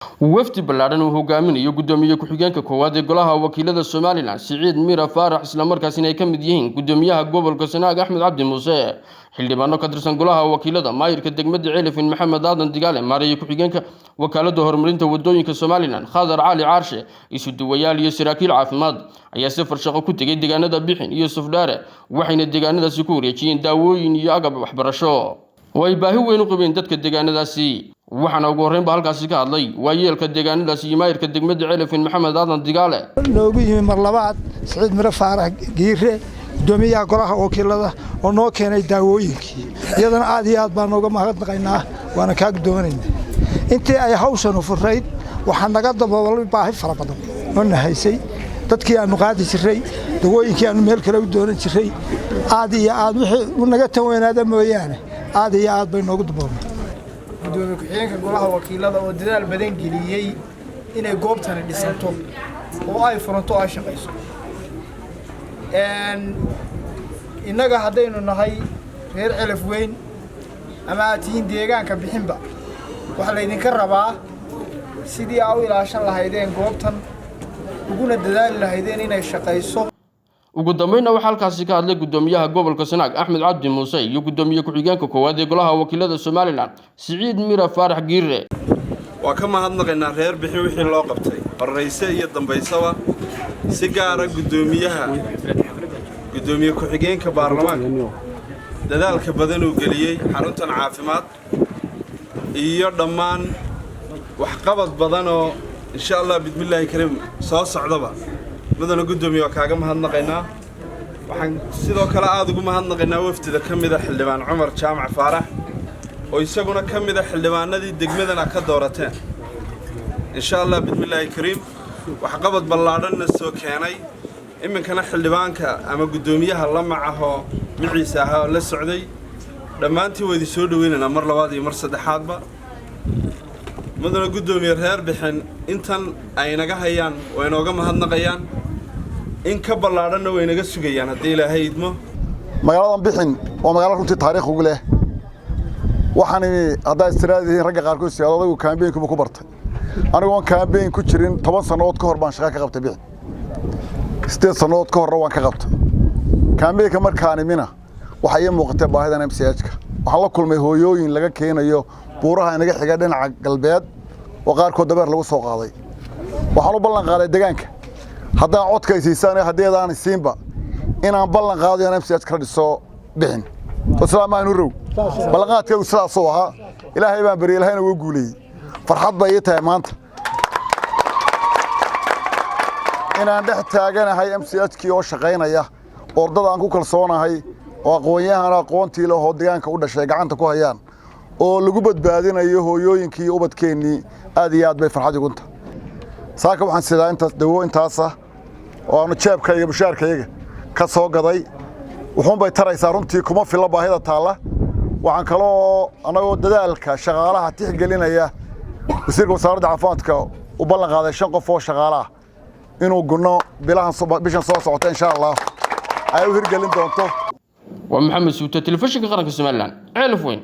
wafdi ballaaran uu hogaaminayo gudoomiye ku-xigeenka koowaad ee golaha wakiilada Soomaaliland Siciid Mira Faarax isla markaasina ay ka mid yihiin gudoomiyaha gobolka Sanaag Axmed Cabdi Muuse xildhibaano ka tirsan golaha wakiilada maayirka degmada Ceelifin Maxamed Aadan Digaale maariye ku-xigeenka wakaalada horumarinta wadooyinka Soomaaliland Khadar Cali Caarshe isu duwayaal iyo saraakiil caafimaad ayaa safar shaqo ku tagay deegaanada Bixin iyo Sufdhaare waxayna deegaanadaasi ku wareejiyeen daawooyin iyo agab waxbarasho way baahi weyn u qabeen dadka deegaanadaasi waxaana ugu horreyn halkaasi ka hadlay waayeelka deegaanadaasi iyo maayirka degmada Ceelifin Maxamed Aadan Digaale noogu yimid mar labaad Siciid Mira Faarax Giire gudoomiyaha golaha wakiilada oo noo keenay daawooyinkii iyadana aad iyo aad baan uga mahadnaqaynaa waana ka gudoonaynaa intii ay hawshan u furayd waxaan naga daboolay baahi fara badan oo nahaysay dadkii aanu qaadi jiray daawooyinkii aanu meel kale u doonan jiray aad iyo aad wixii naga taweenaada mooyaane aad iyo aad bay noogu daboolay gudoomiye ku-xigeenka golaha wakiilada oo dadaal badan geliyay inay goobtani dhisanto oo ay furanto oo ay shaqeyso innaga haddaynu nahay reer Celif weyn ama tiin deegaanka Bixinba waxa la idinka rabaa sidii aad u ilaashan lahaydeen goobtan uguna dadaali lahaydeen inay shaqeyso ugu dambeynna waxa halkaasi ka hadlay gudoomiyaha gobolka Sanaag Axmed Cabdi Muuse iyo gudoomiye ku-xigeenka koowaad ee golaha wakiilada Soomaaliland Siciid Mira Faarax Giire waa ka mahadnaqaynaa reer Bixin wixii loo qabtay barayse iyo dambaysaba si gaar ah gudoomiye ku-xigeenka baarlamaanka dadaalka badan uu geliyay xaruntan caafimaad iyo dhammaan wax qabad badan oo insha Allah bismillaahi kariim soo socdaba madana gudoomiye waa kaaga mahadnaqaynaa waxaan sidoo kale aad ugu mahadnaqaynaa wafdida kamid ah xildhibaan Cumar Jaamac Faarax oo isaguna kamid ah xildhibaanadii degmadana ka doorateen insha Allah bismillaahi kariim wax qabad ballaaran soo keenay iminkana xildhibaanka ama gudoomiyaha la macaho miciisa ah la socday dhamaantii way soo dhaweynayna mar labaad iyo mar saddexaadba madana gudoomiye reer Bixin intan ay naga hayaan way nooga mahadnaqayaan in ka ballaaranna way naga sugayaan hadii Ilaahay idmo magaaladan Bixin oo magaalo runtii taariikh ugu leh waxaan hadda istiraadiin ragga qaar ku siyaadada campaign ku bartay anigu campaign ku jirin 10 sanadood ka hor baan shaqo ka qabtay Bixin 8 sanadood ka hor waan ka qabtay campaign ka markaan imina waxa ay muuqatay baahida MCH-ka waxaan la kulmay hooyooyin laga keenayo buuraha inaga xiga dhinaca galbeed oo qaar kood dabar lagu soo qaaday waxaan u ballan qaaday deegaanka haddaan codka ay siisaan hadeedaan siinba inaan ballan qaado inaan MCH ka dhiso Bixin wasalaamu alaykum ballanqaadka uu sidaas oo ahaa ilaahay baan bari ilaahayna wuu guuleeyay farxad bay ii tahay maanta inaan dhex taaganahay MCH-kii oo shaqeynaya ordada aan ku kalsoonahay oo aqoon-yahan aqoontii leh oo deegaanka u dhashay gacanta ku hayaan oo lagu badbaadinayo hooyooyinkii ubadkeenii aad iyo aad bay farxad ugu tahay saaka waxaan sidaa intaas dawo intaas ah oo aanu jeebkayga bushaarkayga ka soo gaday wuxuun bay taraysaa runtii kuma filla baahida taala waxaan kaloo anagoo dadaalka shaqaalaha tixgelinaya wasiirka wasaaradda caafimaadka u ballan qaaday 5 qof oo shaqaalaha inuu guno bishan soo socota insha Allah ay u hirgelin doonto ومحمد سوتة تلفزيون قناة Soomaaliland Ceelif weyn